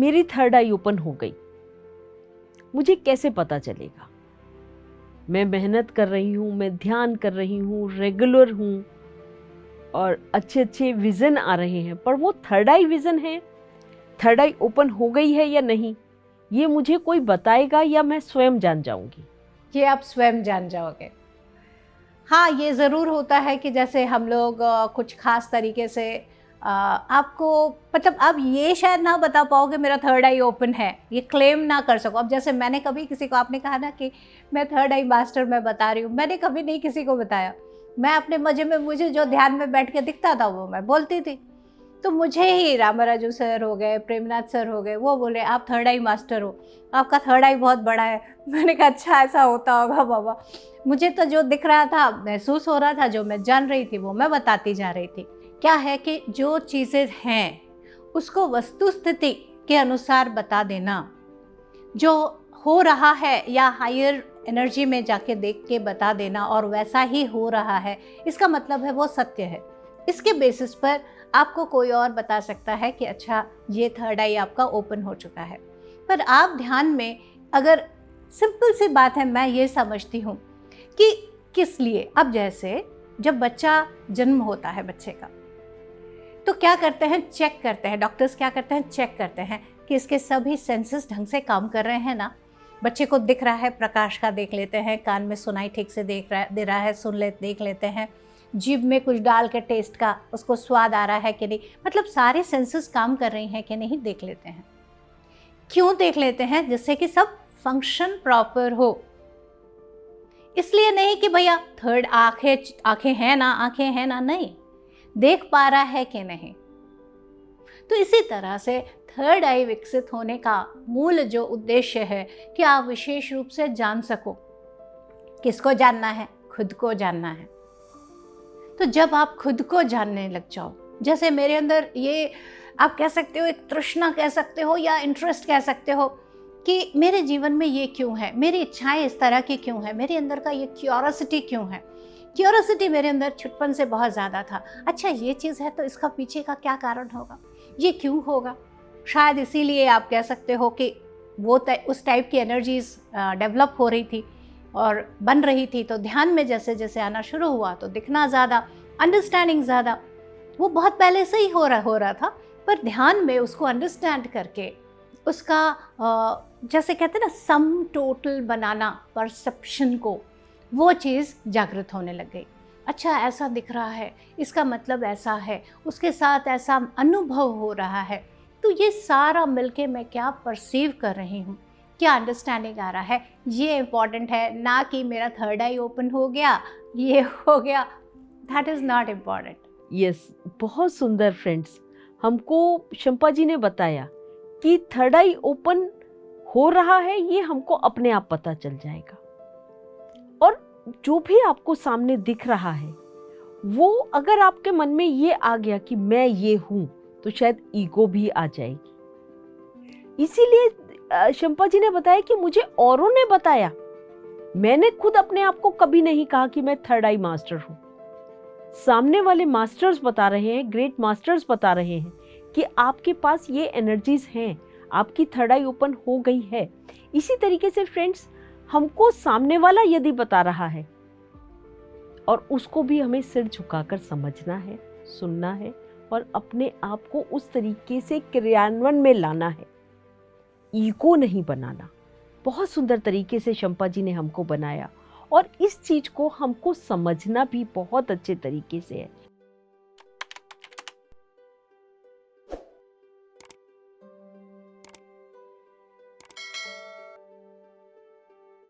मेरी third I open हो गई, मुझे कैसे पता चलेगा? मैं मेहनत कर रही हूँ, मैं ध्यान कर रही हूँ, रेगुलर हूँ और अच्छे अच्छे विज़न आ रहे हैं, पर वो थर्ड आई विज़न है, थर्ड आई ओपन हो गई है या नहीं, ये मुझे कोई बताएगा या मैं स्वयं जान जाऊंगी? ये आप स्वयं जान जाओगे। हाँ, ये ज़रूर होता है कि जैसे हम लोग कुछ ख़ास तरीके से आपको मतलब आप ये शायद ना बता पाओगे मेरा थर्ड आई ओपन है, ये क्लेम ना कर सको। अब जैसे मैंने कभी किसी को, आपने कहा ना कि मैं थर्ड आई मास्टर मैं बता रही हूँ, मैंने कभी नहीं किसी को बताया। मैं अपने मज़े में, मुझे जो ध्यान में बैठ के दिखता था वो मैं बोलती थी। तो मुझे ही रामाराजू सर हो गए, प्रेमनाथ सर हो गए, वो बोले आप थर्ड आई मास्टर हो, आपका थर्ड आई बहुत बड़ा है। मैंने कहा अच्छा ऐसा होता होगा बाबा। मुझे तो जो दिख रहा था, महसूस हो रहा था, जो मैं जान रही थी वो मैं बताती जा रही थी। क्या है कि जो चीज़ें हैं उसको वस्तु स्थिति के अनुसार बता देना, जो हो रहा है या हायर एनर्जी में जाके देख के बता देना और वैसा ही हो रहा है, इसका मतलब है वो सत्य है। इसके बेसिस पर आपको कोई और बता सकता है कि अच्छा ये थर्ड आई आपका ओपन हो चुका है। पर आप ध्यान में, अगर सिंपल सी बात है, मैं ये समझती हूँ कि किस लिए, अब जैसे जब बच्चा जन्म होता है बच्चे का, तो क्या करते हैं, चेक करते हैं, डॉक्टर्स क्या करते हैं, चेक करते हैं कि इसके सभी सेंसेस ढंग से काम कर रहे हैं ना। बच्चे को दिख रहा है, प्रकाश का देख लेते हैं, कान में सुनाई ठीक से दे रहा है, देख लेते हैं, जीभ में कुछ डाल के टेस्ट का उसको स्वाद आ रहा है कि नहीं, मतलब सारे सेंसेस काम कर रही हैं कि नहीं देख लेते हैं। क्यों देख लेते हैं? जिससे कि सब फंक्शन प्रॉपर हो। इसलिए नहीं कि भैया थर्ड आंखें हैं ना, नहीं, देख पा रहा है कि नहीं। तो इसी तरह से थर्ड आई विकसित होने का मूल जो उद्देश्य है कि आप विशेष रूप से जान सको। किसको जानना है? खुद को जानना है। तो जब आप खुद को जानने लग जाओ, जैसे मेरे अंदर ये आप कह सकते हो, एक तृष्णा कह सकते हो या इंटरेस्ट कह सकते हो कि मेरे जीवन में ये क्यों है, मेरी इच्छाएं इस तरह की क्यों है, मेरे अंदर का ये क्यूरोसिटी क्यों है। क्यूरोसिटी मेरे अंदर छुटपन से बहुत ज़्यादा था। अच्छा ये चीज़ है तो इसका पीछे का क्या कारण होगा, ये क्यों होगा। शायद इसीलिए आप कह सकते हो कि वो उस टाइप की एनर्जीज डेवलप हो रही थी और बन रही थी। तो ध्यान में जैसे जैसे आना शुरू हुआ तो दिखना ज़्यादा, अंडरस्टैंडिंग ज़्यादा, वो बहुत पहले से ही हो रहा था, पर ध्यान में उसको अंडरस्टैंड करके उसका जैसे कहते हैं ना सम टोटल बनाना, परसेप्शन को, वो चीज़ जागृत होने लग गई। अच्छा ऐसा दिख रहा है, इसका मतलब ऐसा है, उसके साथ ऐसा अनुभव हो रहा है। तो ये सारा मिलके मैं क्या परसीव कर रही हूँ, क्या अंडरस्टैंडिंग आ रहा है, ये इम्पॉर्टेंट है, ना कि मेरा थर्ड आई ओपन हो गया, ये हो गया। That is not important. Yes, बहुत सुंदर फ्रेंड्स। हमको शंपा जी ने बताया कि थर्ड आई ओपन हो रहा है, ये हमको अपने आप पता चल जाएगा। और जो भी आपको सामने दिख रहा है, वो अगर आपके मन में ये आ गया कि मैं ये हूं, तो शायद ईगो भी आ जाएगी। इसीलिए शंपा जी ने बताया कि मुझे औरों ने बताया, मैंने खुद अपने आप को कभी नहीं कहा कि मैं थर्ड आई मास्टर हूं। सामने वाले मास्टर्स बता रहे हैं, ग्रेट मास्टर्स बता रहे हैं कि आपके पास ये एनर्जीज हैं, आपकी थर्ड आई ओपन हो गई है। इसी तरीके से फ्रेंड्स, हमको सामने वाला यदि बता रहा है और उसको भी हमें सिर झुकाकर समझना है, सुनना है और अपने आप को उस तरीके से क्रियान्वयन में लाना है, ईगो नहीं बनाना। बहुत सुंदर तरीके से शंपा जी ने हमको बनाया और इस चीज को हमको समझना भी बहुत अच्छे तरीके से है